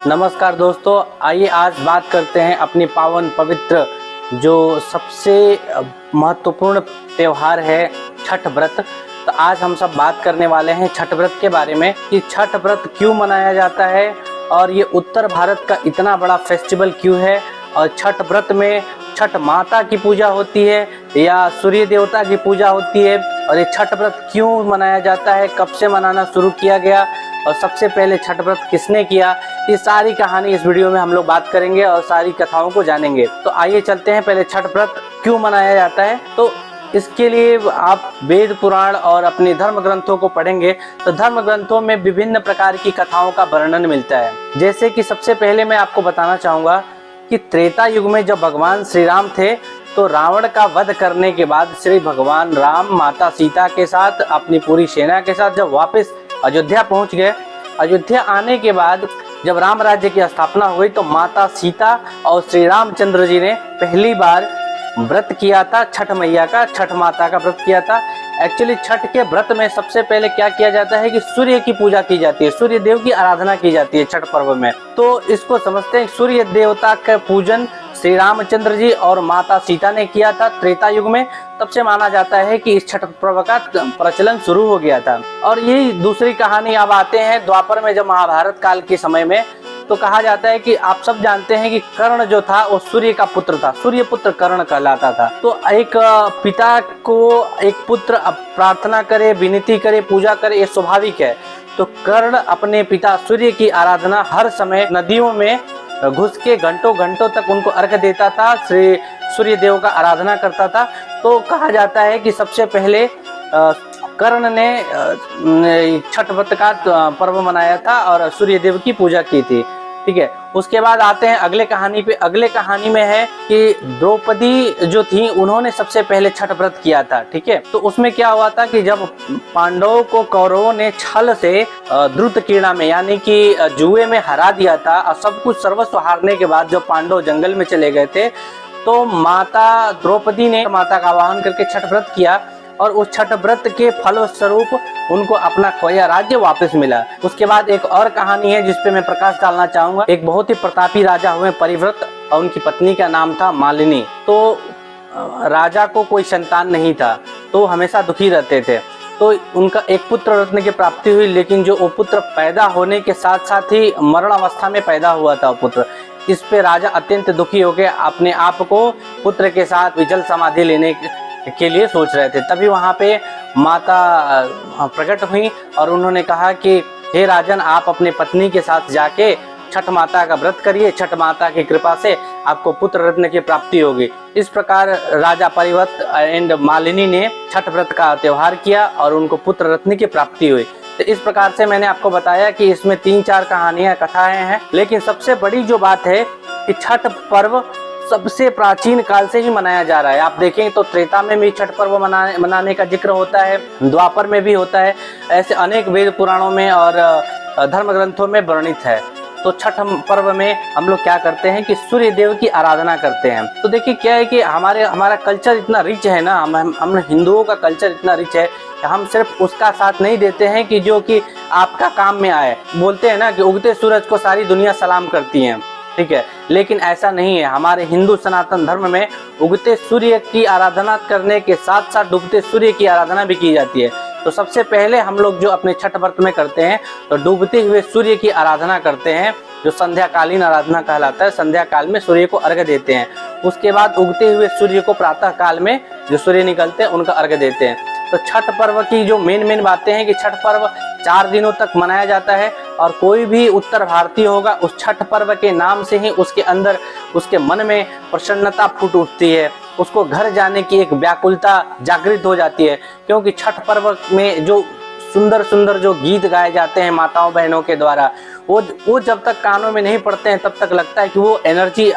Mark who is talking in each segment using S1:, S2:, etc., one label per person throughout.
S1: नमस्कार दोस्तों, आइए आज बात करते हैं अपनी पावन पवित्र जो सबसे महत्वपूर्ण त्यौहार है छठ व्रत। तो आज हम सब बात करने वाले हैं छठ व्रत के बारे में कि छठ व्रत क्यों मनाया जाता है और ये उत्तर भारत का इतना बड़ा फेस्टिवल क्यों है, और छठ व्रत में छठ माता की पूजा होती है या सूर्य देवता की पूजा होती है, और ये छठ व्रत क्यों मनाया जाता है, कब से मनाना शुरू किया गया और सबसे पहले छठ व्रत किसने किया, ये सारी कहानी इस वीडियो में हम लोग बात करेंगे और सारी कथाओं को जानेंगे। तो आइए चलते हैं पहले छठ व्रत क्यों मनाया जाता है। तो इसके लिए आप वेद पुराण और अपने धर्म ग्रंथों को पढ़ेंगे तो धर्म ग्रंथों में विभिन्न प्रकार की कथाओं का वर्णन मिलता है। जैसे कि सबसे पहले मैं आपको बताना चाहूँगा कि त्रेता युग में जब भगवान श्री राम थे तो रावण का वध करने के बाद श्री भगवान राम माता सीता के साथ अपनी पूरी सेना के साथ जब वापस अयोध्या पहुंच गए, अयोध्या आने के बाद जब राम राज्य की स्थापना हुई तो माता सीता और श्री रामचंद्र जी ने पहली बार व्रत किया था छठ मैया का, छठ माता का व्रत किया था। एक्चुअली छठ के व्रत में सबसे पहले क्या किया जाता है कि सूर्य की पूजा की जाती है, सूर्य देव की आराधना की जाती है छठ पर्व में। तो इसको समझते हैं सूर्य देवता का पूजन श्री रामचंद्र जी और माता सीता ने किया था त्रेता युग में। तब से माना जाता है कि इस छठ पर्व का प्रचलन शुरू हो गया था। और यही दूसरी कहानी अब आते हैं द्वापर में, जब महाभारत काल के समय में, तो कहा जाता है कि आप सब जानते हैं कि कर्ण जो था वो सूर्य का पुत्र था, सूर्य पुत्र कर्ण कहलाता था। तो एक पिता को एक पुत्र प्रार्थना करे, विनती करे, पूजा करे, ये स्वाभाविक है। तो कर्ण अपने पिता सूर्य की आराधना हर समय नदियों में घुस के घंटों घंटों तक उनको अर्घ देता था, श्री सूर्य देव का आराधना करता था। तो कहा जाता है कि सबसे पहले कर्ण ने छठ व्रत का पर्व मनाया था और सूर्य देव की पूजा की थी। ठीक है, उसके बाद आते हैं अगले कहानी पे। अगले कहानी में है कि द्रौपदी जो थी उन्होंने सबसे पहले छठ व्रत किया था। ठीक है, तो उसमें क्या हुआ था कि जब पांडवों को कौरवों ने छल से द्रुत क्रीड़ा में यानी कि जुए में हरा दिया था और सब कुछ सर्वस्व हारने के बाद जब पांडव जंगल में चले गए थे तो माता द्रौपदी ने माता का आवाहन करके छठ व्रत किया और उस छठ व्रत के फलस्वरूप उनको अपना खोया राज्य वापस मिला। उसके बाद एक और कहानी है जिसपे मैं प्रकाश डालना चाहूंगा। एक बहुत ही प्रतापी राजा हुए परिव्रत और उनकी पत्नी का नाम था मालिनी। तो राजा को कोई संतान नहीं था तो हमेशा दुखी रहते थे। तो उनका एक पुत्र रत्न की प्राप्ति हुई, लेकिन जो वो पुत्र पैदा होने के साथ साथ ही मरण अवस्था में पैदा हुआ था वो पुत्र। इस पे राजा अत्यंत दुखी हो गए, अपने आप को पुत्र के साथ विजल समाधि लेने के लिए सोच रहे थे। तभी वहाँ पे माता प्रकट हुई और उन्होंने कहा कि हे राजन, आप अपने पत्नी के साथ जाके छठ माता का व्रत करिए, छठ माता की कृपा से आपको पुत्र रत्न की प्राप्ति होगी। इस प्रकार राजा परिव्रत एंड मालिनी ने छठ व्रत का त्योहार किया और उनको पुत्र रत्न की प्राप्ति हुई। तो इस प्रकार से मैंने आपको बताया कि इसमें 3-4 कहानियां कथाएं हैं, लेकिन सबसे बड़ी जो बात है कि छठ पर्व सबसे प्राचीन काल से ही मनाया जा रहा है। आप देखें तो त्रेता में भी छठ पर्व मनाने का जिक्र होता है, द्वापर में भी होता है, ऐसे अनेक वेद पुराणों में और धर्म ग्रंथों में वर्णित है। तो छठ पर्व में हम लोग क्या करते हैं कि सूर्य देव की आराधना करते हैं। तो देखिए क्या है कि हमारा कल्चर इतना रिच है ना, हम हिंदुओं का कल्चर इतना रिच है कि हम सिर्फ उसका साथ नहीं देते हैं कि जो कि आपका काम में आए। बोलते हैं ना कि उगते सूरज को सारी दुनिया सलाम करती है, ठीक है, लेकिन ऐसा नहीं है। हमारे हिंदू सनातन धर्म में उगते सूर्य की आराधना करने के साथ साथ डूबते सूर्य की आराधना भी की जाती है। तो सबसे पहले हम लोग जो अपने छठ व्रत में करते हैं तो डूबते हुए सूर्य की आराधना करते हैं, जो संध्याकालीन आराधना कहलाता है। संध्या काल में सूर्य को अर्घ्य देते हैं। उसके बाद उगते हुए सूर्य को प्रातः काल में जो सूर्य निकलते हैं उनका अर्घ्य देते हैं। तो छठ पर्व की जो मेन बातें हैं कि छठ पर्व 4 दिनों तक मनाया जाता है और कोई भी उत्तर भारतीय होगा उस छठ पर्व के नाम से ही उसके अंदर उसके मन में प्रसन्नता फूट उठती है, उसको घर जाने की एक व्याकुलता जागृत हो जाती है। क्योंकि छठ पर्व में जो सुंदर सुंदर जो गीत गाए जाते हैं माताओं बहनों के द्वारा, वो जब तक कानों में नहीं पड़ते हैं तब तक लगता है कि वो एनर्जी,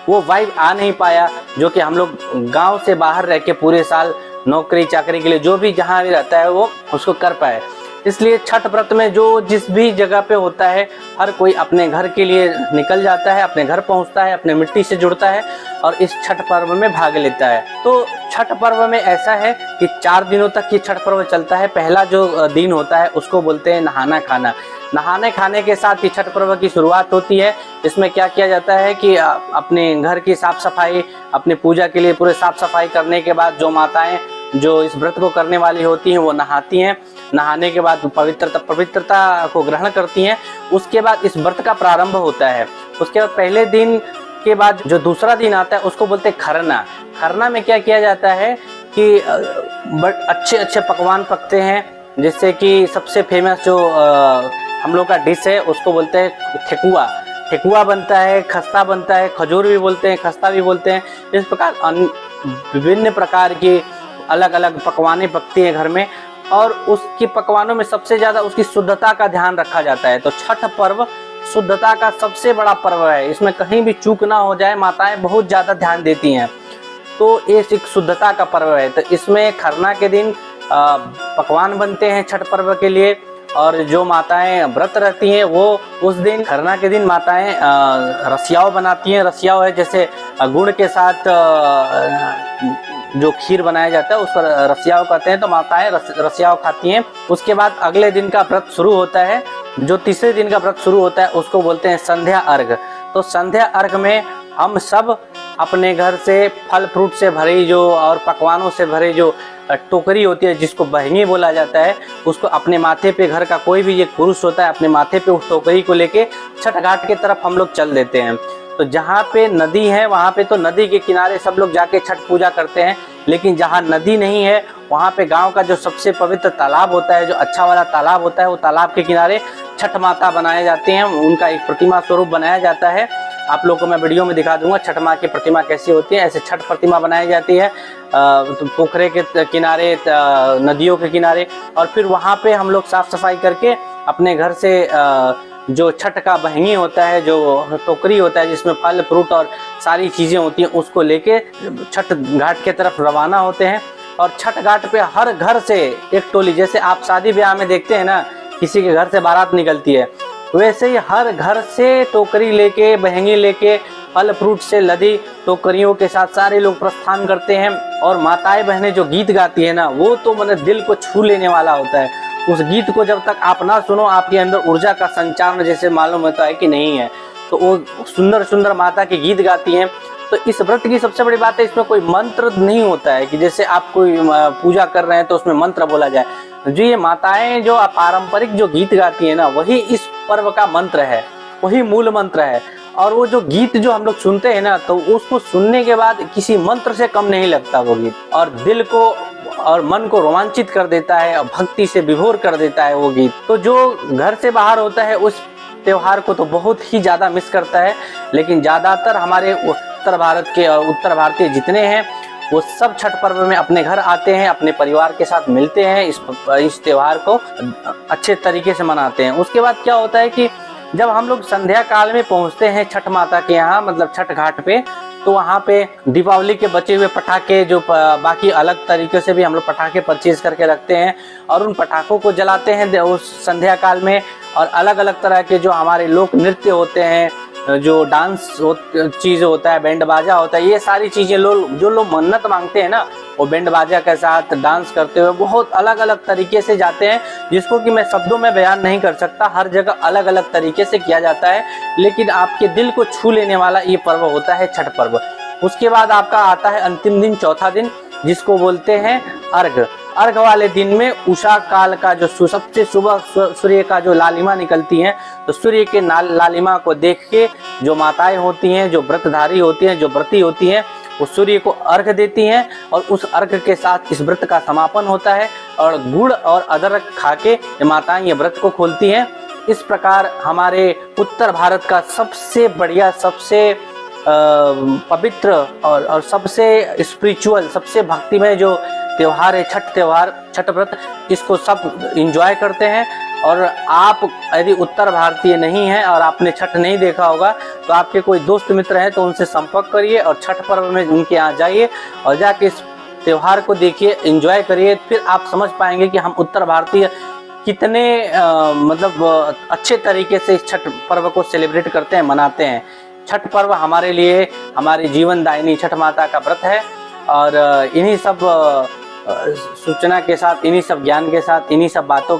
S1: वो वाइब आ नहीं पाया जो कि हम लोग गाँव से बाहर रह के पूरे साल नौकरी चाकरी के लिए जो भी जहाँ भी रहता है वो उसको कर पाए। इसलिए छठ व्रत में जो जिस भी जगह पे होता है, हर कोई अपने घर के लिए निकल जाता है, अपने घर पहुंचता है, अपने मिट्टी से जुड़ता है और इस छठ पर्व में भाग लेता है। तो छठ पर्व में ऐसा है कि 4 दिनों तक ये छठ पर्व चलता है। पहला जो दिन होता है उसको बोलते हैं नहाना खाना। नहाने खाने के साथ ही छठ पर्व की शुरुआत होती है। इसमें क्या किया जाता है कि अपने घर की साफ सफाई, अपनी पूजा के लिए पूरे साफ सफाई करने के बाद जो माताएं जो इस व्रत को करने वाली होती हैं वो नहाती हैं। नहाने के बाद पवित्रता को ग्रहण करती हैं। उसके बाद इस व्रत का प्रारंभ होता है। उसके बाद पहले दिन के बाद जो दूसरा दिन आता है उसको बोलते हैं खरना। खरना में क्या किया जाता है कि अच्छे अच्छे पकवान पकते हैं, जिससे कि सबसे फेमस जो हम लोग का डिश है उसको बोलते हैं ठेकुआ। ठेकुआ बनता है, खस्ता बनता है, खजूर भी बोलते हैं, खस्ता भी बोलते हैं। इस प्रकार विभिन्न प्रकार की अलग अलग पकवानें पकती हैं घर में, और उसके पकवानों में सबसे ज़्यादा उसकी शुद्धता का ध्यान रखा जाता है। तो छठ पर्व शुद्धता का सबसे बड़ा पर्व है। इसमें कहीं भी चूक ना हो जाए, माताएं बहुत ज़्यादा ध्यान देती हैं। तो ये एक शुद्धता का पर्व है। तो इसमें खरना के दिन पकवान बनते हैं छठ पर्व के लिए, और जो माताएं व्रत रहती हैं वो उस दिन खरना के दिन माताएं रसियाव बनाती हैं। रसियाव है जैसे गुड़ के साथ जो खीर बनाया जाता है उसको रसियाव कहते हैं। तो माताएं रसियाव खाती हैं। उसके बाद अगले दिन का व्रत शुरू होता है। जो तीसरे दिन का व्रत शुरू होता है उसको बोलते हैं संध्या अर्घ। तो संध्या अर्घ में हम सब अपने घर से फल फ्रूट से भरी जो और पकवानों से भरी जो टोकरी होती है, जिसको बहंगी बोला जाता है, उसको अपने माथे पे, घर का कोई भी एक पुरुष होता है अपने माथे पे उस टोकरी को लेके छठ घाट की तरफ हम लोग चल देते हैं। तो जहाँ पे नदी है वहाँ पे तो नदी के किनारे सब लोग जाके छठ पूजा करते हैं। लेकिन जहाँ नदी नहीं है वहाँ पे गांव का जो सबसे पवित्र तालाब होता है, जो अच्छा वाला तालाब होता है, वो तालाब के किनारे छठ माता बनाए जाते हैं। उनका एक प्रतिमा स्वरूप बनाया जाता है। आप लोगों को मैं वीडियो में दिखा दूंगा छठ माँ की प्रतिमा कैसी होती है। ऐसे छठ प्रतिमा बनाई जाती है तो पोखरे के किनारे, नदियों के किनारे, और फिर वहाँ पे हम लोग साफ सफाई करके अपने घर से जो छठ का बहंगी होता है, जो टोकरी होता है जिसमें फल फ्रूट और सारी चीज़ें होती हैं, उसको लेके छठ घाट के तरफ रवाना होते हैं। और छठ घाट पे हर घर से एक टोली, जैसे आप शादी ब्याह में देखते हैं ना किसी के घर से बारात निकलती है, वैसे ही हर घर से टोकरी लेके, बहंगी लेके, फल फ्रूट से लदी टोकरियों के साथ सारे लोग प्रस्थान करते हैं। और माताएं बहनें जो गीत गाती है ना, वो तो मतलब दिल को छू लेने वाला होता है। उस गीत को जब तक आप ना सुनो, आपके अंदर ऊर्जा का संचार जैसे मालूम होता है कि नहीं है। तो वो सुंदर सुंदर माता के गीत गाती हैं। तो इस व्रत की सबसे बड़ी बात है, इसमें कोई मंत्र नहीं होता है कि जैसे आप कोई पूजा कर रहे हैं तो उसमें मंत्र बोला जाए। जो ये माताएं जो पारंपरिक जो गीत गाती है ना, वही इस पर्व का मंत्र है, वही मूल मंत्र है। और वो जो गीत जो हम लोग सुनते हैं ना, तो उसको सुनने के बाद किसी मंत्र से कम नहीं लगता वो गीत, और दिल को और मन को रोमांचित कर देता है और भक्ति से विभोर कर देता है वो गीत। तो जो घर से बाहर होता है उस त्योहार को तो बहुत ही ज़्यादा मिस करता है। लेकिन ज़्यादातर हमारे उत्तर भारत के और उत्तर भारतीय जितने हैं वो सब छठ पर्व में अपने घर आते हैं, अपने परिवार के साथ मिलते हैं, इस त्योहार को अच्छे तरीके से मनाते हैं। उसके बाद क्या होता है कि जब हम लोग संध्या काल में पहुंचते हैं छठ माता के यहाँ, मतलब छठ घाट पे, तो वहाँ पे दीपावली के बचे हुए पटाखे, जो बाकी अलग तरीके से भी हम लोग पटाखे परचेज करके रखते हैं और उन पटाखों को जलाते हैं उस संध्या काल में। और अलग अलग तरह के जो हमारे लोक नृत्य होते हैं, जो डांस चीज़ होता है, बैंड बाजा होता है, ये सारी चीज़ें जो लोग मन्नत मांगते हैं ना, वो बैंड बाजा के साथ डांस करते हुए बहुत अलग अलग तरीके से जाते हैं, जिसको कि मैं शब्दों में बयान नहीं कर सकता। हर जगह अलग अलग तरीके से किया जाता है, लेकिन आपके दिल को छू लेने वाला ये पर्व होता है छठ पर्व। उसके बाद आपका आता है अंतिम दिन, चौथा दिन, जिसको बोलते हैं अर्घ। अर्घ वाले दिन में उषा काल का जो सबसे सुबह सूर्य का जो लालिमा निकलती है, तो सूर्य के लालिमा को देख के जो माताएं होती हैं, जो व्रतधारी होती हैं, जो व्रती होती हैं, वो सूर्य को अर्घ देती हैं। और उस अर्घ के साथ इस व्रत का समापन होता है और गुड़ और अदरक खा के माताएं ये व्रत को खोलती हैं। इस प्रकार हमारे उत्तर भारत का सबसे बढ़िया, सबसे पवित्र और सबसे स्पिरिचुअल, सबसे भक्तिमय जो त्योहार है छठ त्योहार, छठ व्रत, इसको सब एंजॉय करते हैं। और आप यदि उत्तर भारतीय नहीं हैं और आपने छठ नहीं देखा होगा, तो आपके कोई दोस्त मित्र हैं तो उनसे संपर्क करिए और छठ पर्व में उनके यहाँ जाइए और जाके इस त्योहार को देखिए, एंजॉय करिए। फिर आप समझ पाएंगे कि हम उत्तर भारतीय कितने मतलब अच्छे तरीके से इस छठ पर्व को सेलिब्रेट करते हैं, मनाते हैं। छठ पर्व हमारे लिए हमारी जीवनदायिनी छठ माता का व्रत है। और इन्हीं सब सूचना के साथ, इन्हीं सब ज्ञान के साथ, इन्हीं सब बातों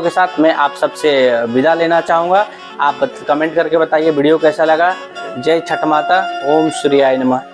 S1: के साथ मैं आप सबसे विदा लेना चाहूँगा। आप कमेंट करके बताइए वीडियो कैसा लगा। जय छठ माता। ओम सूर्याय नमः।